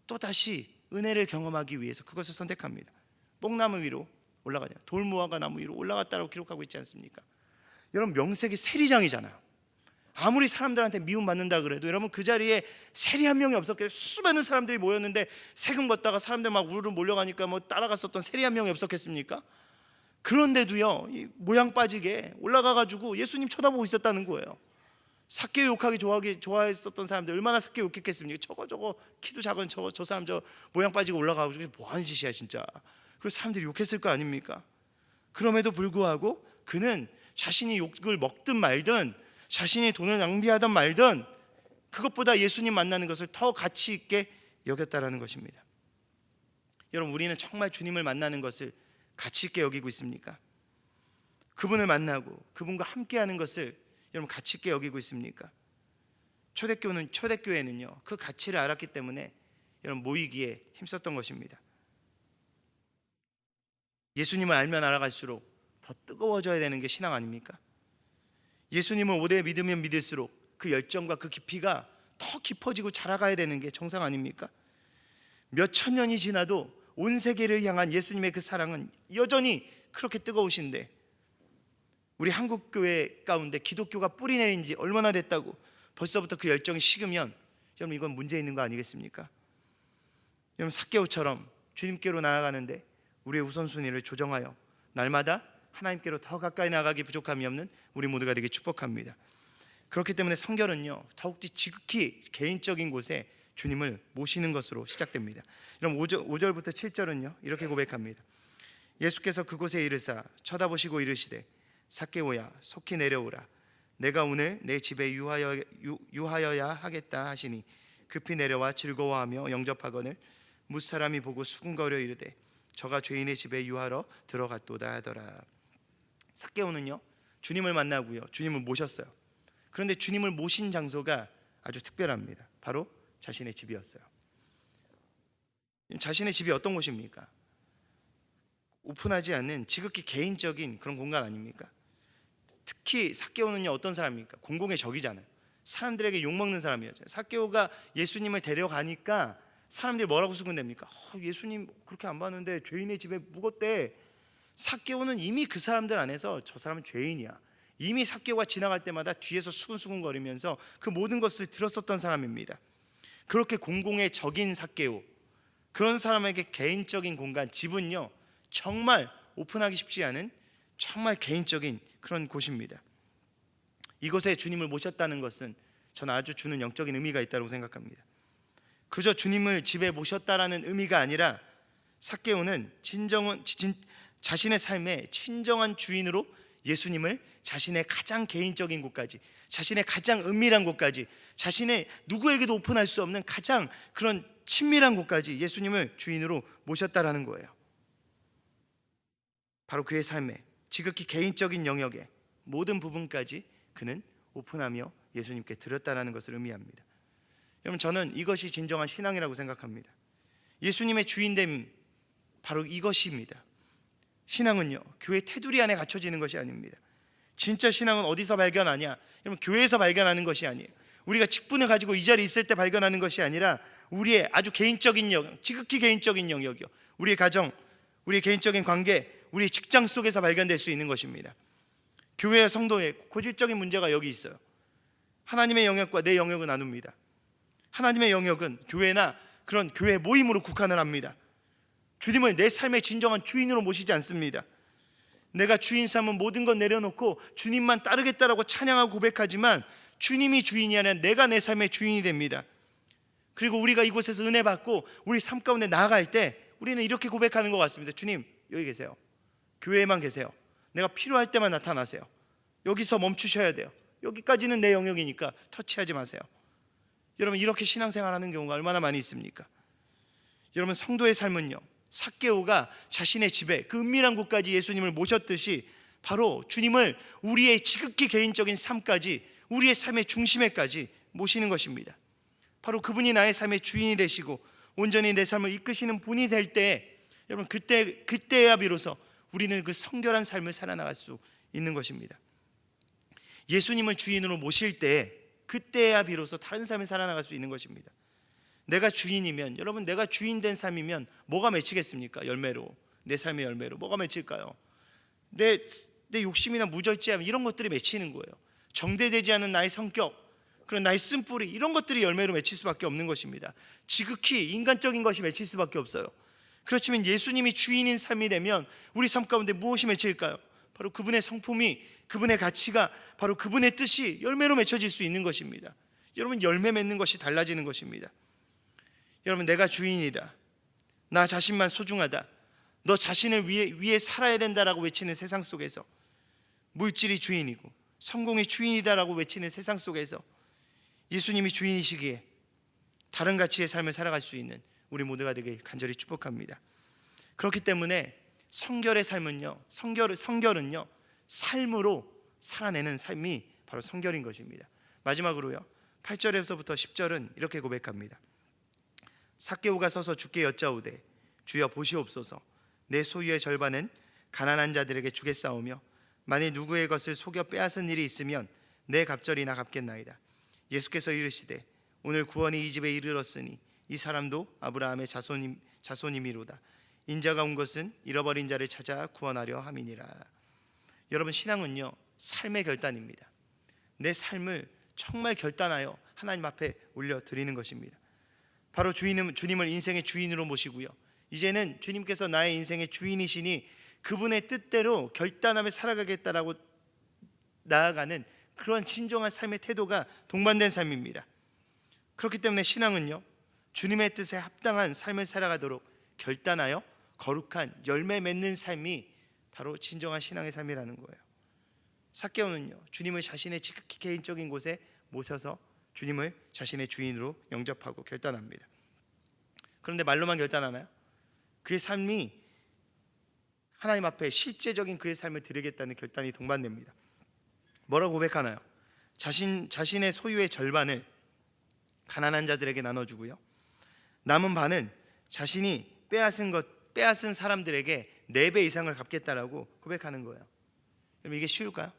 A: 또 다시 은혜를 경험하기 위해서 그것을 선택합니다. 뽕나무 위로 올라가냐, 돌무화과 나무 위로 올라갔다라고 기록하고 있지 않습니까? 여러분, 명색이 세리장이잖아요. 아무리 사람들한테 미움받는다 그래도 여러분, 그 자리에 세리 한 명이 없었겠어요? 수많은 사람들이 모였는데 세금 걷다가 사람들 막 우르르 몰려가니까 뭐 따라갔었던 세리 한 명이 없었겠습니까? 그런데도요, 이 모양 빠지게 올라가가지고 예수님 쳐다보고 있었다는 거예요. 삭개오 욕하기 좋아했었던 사람들 얼마나 삭개오 욕했겠습니까? 저거 키도 작은 저 사람 저 모양 빠지고 올라가가지고 뭐 하는 짓이야 진짜. 그래서 사람들이 욕했을 거 아닙니까? 그럼에도 불구하고 그는 자신이 욕을 먹든 말든, 자신이 돈을 낭비하든 말든, 그것보다 예수님 만나는 것을 더 가치 있게 여겼다라는 것입니다. 여러분, 우리는 정말 주님을 만나는 것을 가치 있게 여기고 있습니까? 그분을 만나고 그분과 함께하는 것을 여러분 가치 있게 여기고 있습니까? 초대교회는요, 그 가치를 알았기 때문에 여러분 모이기에 힘썼던 것입니다. 예수님을 알면 알아갈수록 더 뜨거워져야 되는 게 신앙 아닙니까? 예수님을 오래 믿으면 믿을수록 그 열정과 그 깊이가 더 깊어지고 자라가야 되는 게 정상 아닙니까? 몇 천 년이 지나도 온 세계를 향한 예수님의 그 사랑은 여전히 그렇게 뜨거우신데, 우리 한국교회 가운데 기독교가 뿌리 내린 지 얼마나 됐다고 벌써부터 그 열정이 식으면 여러분, 이건 문제 있는 거 아니겠습니까? 여러분, 삭개오처럼 주님께로 나아가는데 우리의 우선순위를 조정하여 날마다 하나님께로 더 가까이 나가기 부족함이 없는 우리 모두가 되게 축복합니다. 그렇기 때문에 성결은요, 더욱지 지극히 개인적인 곳에 주님을 모시는 것으로 시작됩니다. 그럼 5절부터 7절은요 이렇게 고백합니다. 예수께서 그곳에 이르사 쳐다보시고 이르시되 삭개오야 속히 내려오라. 내가 오늘 내 집에 유하여야 하겠다 하시니 급히 내려와 즐거워하며 영접하거늘 무사람이 보고 수군거려 이르되 저가 죄인의 집에 유하러 들어갔도다 하더라. 삭개오는요 주님을 만나고요, 주님을 모셨어요. 그런데 주님을 모신 장소가 아주 특별합니다. 바로 자신의 집이었어요. 자신의 집이 어떤 곳입니까? 오픈하지 않는 지극히 개인적인 그런 공간 아닙니까? 특히 삭개오는요 어떤 사람입니까? 공공의 적이잖아요. 사람들에게 욕먹는 사람이었죠. 삭개오가 예수님을 데려가니까 사람들이 뭐라고 수군댑니까? 예수님 그렇게 안 봤는데 죄인의 집에 묵었대. 삭개오는 이미 그 사람들 안에서 저 사람은 죄인이야, 이미 삭개오가 지나갈 때마다 뒤에서 수근수근거리면서 그 모든 것을 들었었던 사람입니다. 그렇게 공공의 적인 삭개오, 그런 사람에게 개인적인 공간, 집은요 정말 오픈하기 쉽지 않은 정말 개인적인 그런 곳입니다. 이곳에 주님을 모셨다는 것은 저는 아주 주는 영적인 의미가 있다고 생각합니다. 그저 주님을 집에 모셨다라는 의미가 아니라 삭개오는 자신의 삶의 친정한 주인으로 예수님을 자신의 가장 개인적인 곳까지, 자신의 가장 은밀한 곳까지, 자신의 누구에게도 오픈할 수 없는 가장 그런 친밀한 곳까지 예수님을 주인으로 모셨다라는 거예요. 바로 그의 삶의 지극히 개인적인 영역의 모든 부분까지 그는 오픈하며 예수님께 드렸다라는 것을 의미합니다. 여러분, 저는 이것이 진정한 신앙이라고 생각합니다. 예수님의 주인됨, 바로 이것입니다. 신앙은요 교회 테두리 안에 갖춰지는 것이 아닙니다. 진짜 신앙은 어디서 발견하냐? 여러분, 교회에서 발견하는 것이 아니에요. 우리가 직분을 가지고 이 자리에 있을 때 발견하는 것이 아니라 우리의 아주 개인적인 영역, 지극히 개인적인 영역이요, 우리의 가정, 우리의 개인적인 관계, 우리의 직장 속에서 발견될 수 있는 것입니다. 교회와 성도의 고질적인 문제가 여기 있어요. 하나님의 영역과 내 영역을 나눕니다. 하나님의 영역은 교회나 그런 교회 모임으로 국한을 합니다. 주님을 내 삶의 진정한 주인으로 모시지 않습니다. 내가 주인 삼은 모든 것 내려놓고 주님만 따르겠다라고 찬양하고 고백하지만 주님이 주인이 아니라 내가 내 삶의 주인이 됩니다. 그리고 우리가 이곳에서 은혜 받고 우리 삶 가운데 나아갈 때 우리는 이렇게 고백하는 것 같습니다. 주님, 여기 계세요. 교회에만 계세요. 내가 필요할 때만 나타나세요. 여기서 멈추셔야 돼요. 여기까지는 내 영역이니까 터치하지 마세요. 여러분, 이렇게 신앙생활하는 경우가 얼마나 많이 있습니까? 여러분, 성도의 삶은요, 삭개오가 자신의 집에 그 은밀한 곳까지 예수님을 모셨듯이 바로 주님을 우리의 지극히 개인적인 삶까지, 우리의 삶의 중심에까지 모시는 것입니다. 바로 그분이 나의 삶의 주인이 되시고 온전히 내 삶을 이끄시는 분이 될 때, 여러분, 그때야 비로소 우리는 그 성결한 삶을 살아나갈 수 있는 것입니다. 예수님을 주인으로 모실 때 그때야 비로소 다른 삶을 살아나갈 수 있는 것입니다. 내가 주인이면, 여러분, 내가 주인 된 삶이면 뭐가 맺히겠습니까? 열매로, 내 삶의 열매로 뭐가 맺힐까요? 내 욕심이나 무절제함, 이런 것들이 맺히는 거예요. 정대되지 않은 나의 성격, 그런 나의 쓴뿌리, 이런 것들이 열매로 맺힐 수밖에 없는 것입니다. 지극히 인간적인 것이 맺힐 수밖에 없어요. 그렇지만 예수님이 주인인 삶이 되면 우리 삶 가운데 무엇이 맺힐까요? 바로 그분의 성품이, 그분의 가치가, 바로 그분의 뜻이 열매로 맺혀질 수 있는 것입니다. 여러분, 열매 맺는 것이 달라지는 것입니다. 여러분, 내가 주인이다, 나 자신만 소중하다, 너 자신을 위해 살아야 된다라고 외치는 세상 속에서, 물질이 주인이고 성공이 주인이다라고 외치는 세상 속에서 예수님이 주인이시기에 다른 가치의 삶을 살아갈 수 있는 우리 모두가 되길 간절히 축복합니다. 그렇기 때문에 성결의 삶은요, 성결은요, 삶으로 살아내는 삶이 바로 성결인 것입니다. 마지막으로요, 8절에서부터 10절은 이렇게 고백합니다. 삭개오가 서서 주께 여짜오되 주여 보시옵소서, 내 소유의 절반은 가난한 자들에게 주겠사오며 만일 누구의 것을 속여 빼앗은 일이 있으면 내 갑절이나 갚겠나이다. 예수께서 이르시되 오늘 구원이 이 집에 이르렀으니 이 사람도 아브라함의 자손이미로다. 인자가 온 것은 잃어버린 자를 찾아 구원하려 함이니라. 여러분, 신앙은요, 삶의 결단입니다. 내 삶을 정말 결단하여 하나님 앞에 올려드리는 것입니다. 바로 주님을 인생의 주인으로 모시고요, 이제는 주님께서 나의 인생의 주인이시니 그분의 뜻대로 결단하며 살아가겠다라고 나아가는 그런 진정한 삶의 태도가 동반된 삶입니다. 그렇기 때문에 신앙은요, 주님의 뜻에 합당한 삶을 살아가도록 결단하여 거룩한 열매 맺는 삶이 바로 진정한 신앙의 삶이라는 거예요. 삭개오는요, 주님을 자신의 지극히 개인적인 곳에 모셔서 주님을 자신의 주인으로 영접하고 결단합니다. 그런데 말로만 결단하나요? 그의 삶이 하나님 앞에 실제적인 그의 삶을 드리겠다는 결단이 동반됩니다. 뭐라고 고백하나요? 자신의 소유의 절반을 가난한 자들에게 나눠주고요, 남은 반은 자신이 빼앗은 사람들에게 4배 이상을 갚겠다라고 고백하는 거예요. 여러분, 이게 쉬울까요?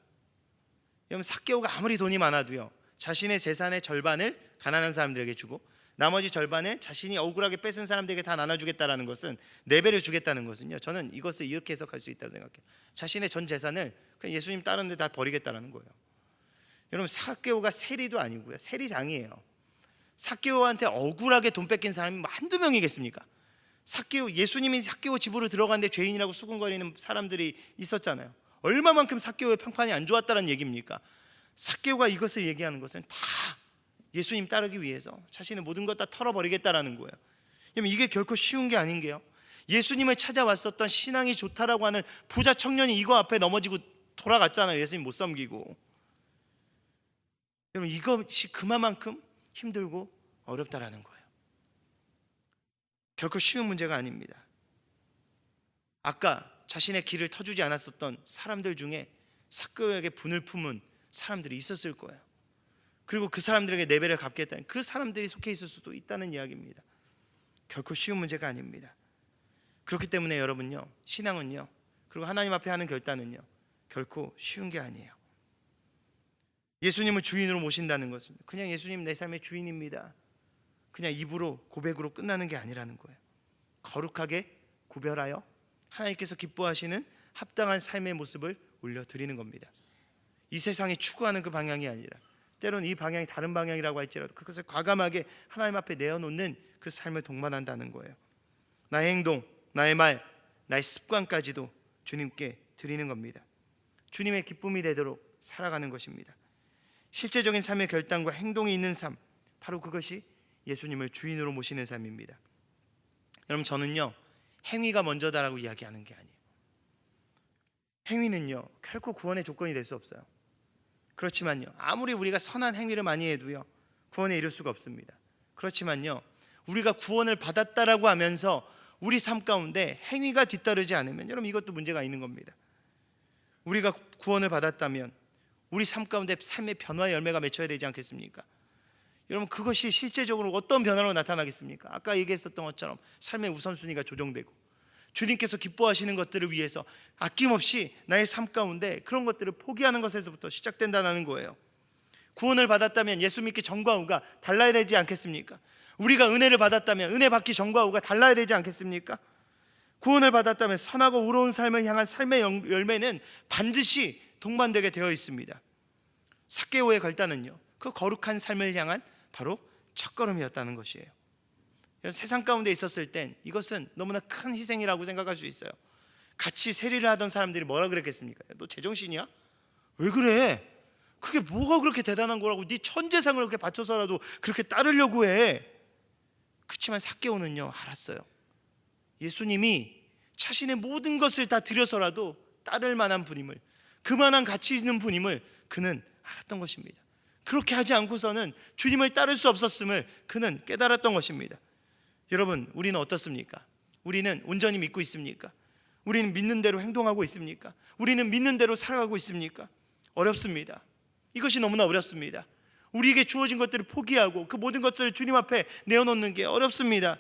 A: 여러분, 삭개오가 아무리 돈이 많아도요, 자신의 재산의 절반을 가난한 사람들에게 주고 나머지 절반을 자신이 억울하게 뺏은 사람들에게 다 나눠주겠다라는 것은, 4배를 주겠다는 것은요, 저는 이것을 이렇게 해석할 수 있다고 생각해요. 자신의 전 재산을 그냥 예수님 따르는 데 다 버리겠다라는 거예요. 여러분, 삭개오가 세리도 아니고요, 세리장이에요. 삭개오한테 억울하게 돈 뺏긴 사람이 한두 명이겠습니까? 예수님이 삭개오 집으로 들어갔는데 죄인이라고 수군거리는 사람들이 있었잖아요. 얼마만큼 삭개오의 평판이 안 좋았다는 얘기입니까? 삭개오가 이것을 얘기하는 것은 다 예수님 따르기 위해서 자신의 모든 것 다 털어버리겠다라는 거예요. 이게 결코 쉬운 게 아닌 게요, 예수님을 찾아왔었던 신앙이 좋다라고 하는 부자 청년이 이거 앞에 넘어지고 돌아갔잖아요. 예수님 못 섬기고. 여러분, 이것이 그만큼 힘들고 어렵다라는 거예요. 결코 쉬운 문제가 아닙니다. 아까 자신의 길을 터주지 않았었던 사람들 중에 삭개오에게 분을 품은 사람들이 있었을 거예요. 그리고 그 사람들에게 4배를 갚겠다는 그 사람들이 속해 있을 수도 있다는 이야기입니다. 결코 쉬운 문제가 아닙니다. 그렇기 때문에 여러분요, 신앙은요, 그리고 하나님 앞에 하는 결단은요, 결코 쉬운 게 아니에요. 예수님을 주인으로 모신다는 것은 그냥 예수님 내 삶의 주인입니다, 그냥 입으로 고백으로 끝나는 게 아니라는 거예요. 거룩하게 구별하여 하나님께서 기뻐하시는 합당한 삶의 모습을 올려드리는 겁니다. 이 세상이 추구하는 그 방향이 아니라, 때로는 이 방향이 다른 방향이라고 할지라도 그것을 과감하게 하나님 앞에 내어놓는 그 삶을 동반한다는 거예요. 나의 행동, 나의 말, 나의 습관까지도 주님께 드리는 겁니다. 주님의 기쁨이 되도록 살아가는 것입니다. 실제적인 삶의 결단과 행동이 있는 삶, 바로 그것이 예수님을 주인으로 모시는 삶입니다. 여러분, 저는요 행위가 먼저다라고 이야기하는 게 아니에요. 행위는요 결코 구원의 조건이 될 수 없어요. 그렇지만요 아무리 우리가 선한 행위를 많이 해도요 구원에 이를 수가 없습니다. 그렇지만요 우리가 구원을 받았다라고 하면서 우리 삶 가운데 행위가 뒤따르지 않으면 여러분 이것도 문제가 있는 겁니다. 우리가 구원을 받았다면 우리 삶 가운데 삶의 변화의 열매가 맺혀야 되지 않겠습니까? 여러분, 그것이 실제적으로 어떤 변화로 나타나겠습니까? 아까 얘기했었던 것처럼 삶의 우선순위가 조정되고 주님께서 기뻐하시는 것들을 위해서 아낌없이 나의 삶 가운데 그런 것들을 포기하는 것에서부터 시작된다는 거예요. 구원을 받았다면 예수 믿기 전과 후가 달라야 되지 않겠습니까? 우리가 은혜를 받았다면 은혜 받기 전과 후가 달라야 되지 않겠습니까? 구원을 받았다면 선하고 의로운 삶을 향한 삶의 열매는 반드시 동반되게 되어 있습니다. 삭개오의 결단은요 그 거룩한 삶을 향한 바로 첫걸음이었다는 것이에요. 세상 가운데 있었을 땐 이것은 너무나 큰 희생이라고 생각할 수 있어요. 같이 세리를 하던 사람들이 뭐라 그랬겠습니까? 너 제정신이야? 왜 그래? 그게 뭐가 그렇게 대단한 거라고 네 천재상을 그렇게 바쳐서라도 그렇게 따르려고 해. 그렇지만 삭개오는요 알았어요. 예수님이 자신의 모든 것을 다 들여서라도 따를 만한 분임을, 그만한 가치 있는 분임을 그는 알았던 것입니다. 그렇게 하지 않고서는 주님을 따를 수 없었음을 그는 깨달았던 것입니다. 여러분, 우리는 어떻습니까? 우리는 온전히 믿고 있습니까? 우리는 믿는 대로 행동하고 있습니까? 우리는 믿는 대로 살아가고 있습니까? 어렵습니다. 이것이 너무나 어렵습니다. 우리에게 주어진 것들을 포기하고 그 모든 것들을 주님 앞에 내어놓는 게 어렵습니다.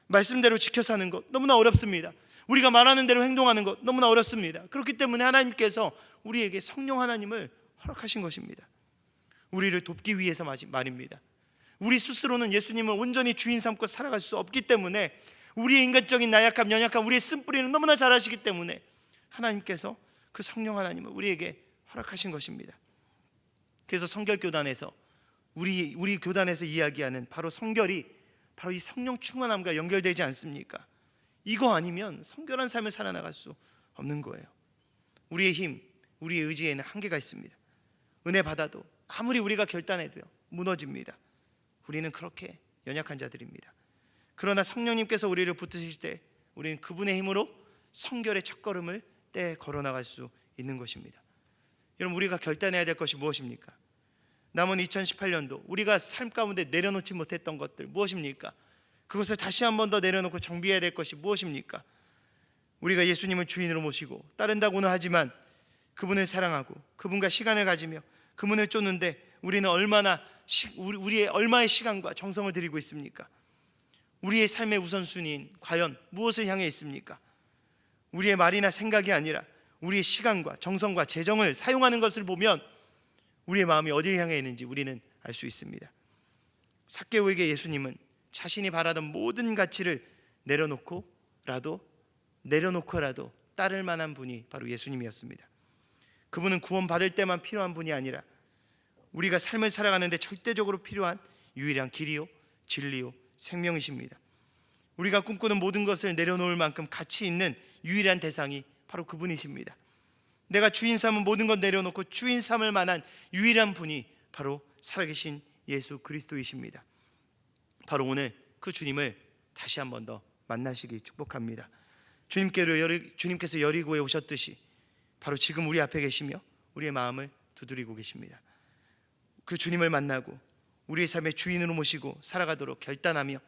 A: 말씀대로 지켜 사는 것 너무나 어렵습니다. 우리가 말하는 대로 행동하는 것 너무나 어렵습니다. 그렇기 때문에 하나님께서 우리에게 성령 하나님을 허락하신 것입니다. 우리를 돕기 위해서 말입니다. 우리 스스로는 예수님을 온전히 주인 삼고 살아갈 수 없기 때문에 우리의 인간적인 나약함, 연약함, 우리의 쓴뿌리는 너무나 잘 아시기 때문에 하나님께서 그 성령 하나님을 우리에게 허락하신 것입니다. 그래서 성결교단에서 우리 교단에서 이야기하는 바로 성결이 바로 이 성령 충만함과 연결되지 않습니까? 이거 아니면 성결한 삶을 살아나갈 수 없는 거예요. 우리의 힘, 우리의 의지에는 한계가 있습니다. 은혜 받아도 아무리 우리가 결단해도요 무너집니다. 우리는 그렇게 연약한 자들입니다. 그러나 성령님께서 우리를 붙드실 때 우리는 그분의 힘으로 성결의 첫걸음을 떼 걸어나갈 수 있는 것입니다. 여러분, 우리가 결단해야 될 것이 무엇입니까? 남은 2018년도 우리가 삶 가운데 내려놓지 못했던 것들 무엇입니까? 그것을 다시 한 번 더 내려놓고 정비해야 될 것이 무엇입니까? 우리가 예수님을 주인으로 모시고 따른다고는 하지만 그분을 사랑하고 그분과 시간을 가지며 그분을 쫓는데 우리는 우리의 얼마의 시간과 정성을 들이고 있습니까? 우리의 삶의 우선순위인 과연 무엇을 향해 있습니까? 우리의 말이나 생각이 아니라 우리의 시간과 정성과 재정을 사용하는 것을 보면 우리의 마음이 어디를 향해 있는지 우리는 알 수 있습니다. 삭개오에게 예수님은 자신이 바라던 모든 가치를 내려놓고라도 따를 만한 분이 바로 예수님이었습니다. 그분은 구원받을 때만 필요한 분이 아니라 우리가 삶을 살아가는데 절대적으로 필요한 유일한 길이요 진리요 생명이십니다. 우리가 꿈꾸는 모든 것을 내려놓을 만큼 가치 있는 유일한 대상이 바로 그분이십니다. 내가 주인 삼은 모든 것 내려놓고 주인 삼을 만한 유일한 분이 바로 살아계신 예수 그리스도이십니다. 바로 오늘 그 주님을 다시 한 번 더 만나시기 축복합니다. 주님께서 여리고에 오셨듯이 바로 지금 우리 앞에 계시며 우리의 마음을 두드리고 계십니다. 그 주님을 만나고 우리의 삶의 주인으로 모시고 살아가도록 결단하며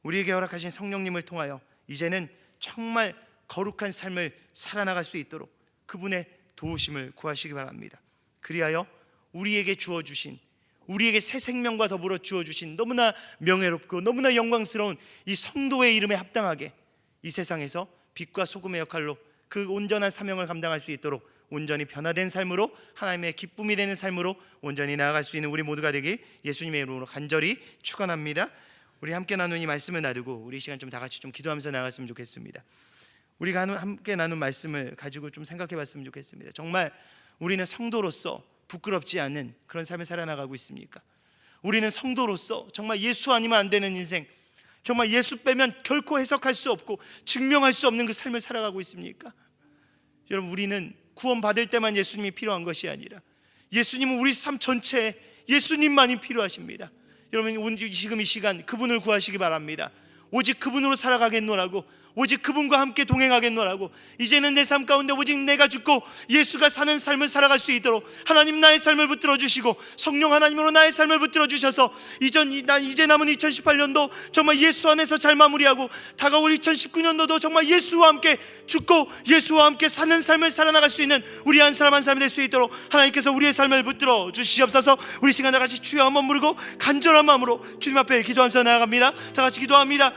A: 우리에게 허락하신 성령님을 통하여 이제는 정말 거룩한 삶을 살아나갈 수 있도록 그분의 도우심을 구하시기 바랍니다. 그리하여 우리에게 주어주신, 우리에게 새 생명과 더불어 주어주신 너무나 명예롭고 너무나 영광스러운 이 성도의 이름에 합당하게 이 세상에서 빛과 소금의 역할로 그 온전한 사명을 감당할 수 있도록 온전히 변화된 삶으로 하나님의 기쁨이 되는 삶으로 온전히 나아갈 수 있는 우리 모두가 되길 예수님의 이름으로 간절히 축원합니다. 우리 함께 나눈 이 말씀을 나누고 우리 시간 좀 다 같이 좀 기도하면서 나갔으면 좋겠습니다. 우리가 함께 나눈 말씀을 가지고 좀 생각해 봤으면 좋겠습니다. 정말 우리는 성도로서 부끄럽지 않은 그런 삶을 살아나가고 있습니까? 우리는 성도로서 정말 예수 아니면 안 되는 인생, 정말 예수 빼면 결코 해석할 수 없고 증명할 수 없는 그 삶을 살아가고 있습니까? 여러분, 우리는 구원받을 때만 예수님이 필요한 것이 아니라 예수님은 우리 삶 전체에 예수님만이 필요하십니다. 여러분, 지금 이 시간 그분을 구하시기 바랍니다. 오직 그분으로 살아가겠노라고, 오직 그분과 함께 동행하겠노라고, 이제는 내 삶 가운데 오직 내가 죽고 예수가 사는 삶을 살아갈 수 있도록 하나님 나의 삶을 붙들어 주시고 성령 하나님으로 나의 삶을 붙들어 주셔서 이제 남은 2018년도 정말 예수 안에서 잘 마무리하고 다가올 2019년도도 정말 예수와 함께 죽고 예수와 함께 사는 삶을 살아나갈 수 있는 우리 한 사람 한 사람이 될 수 있도록 하나님께서 우리의 삶을 붙들어 주시옵소서. 우리 시간 다 같이 주여 한번 부르고 간절한 마음으로 주님 앞에 기도하면서 나아갑니다. 다 같이 기도합니다.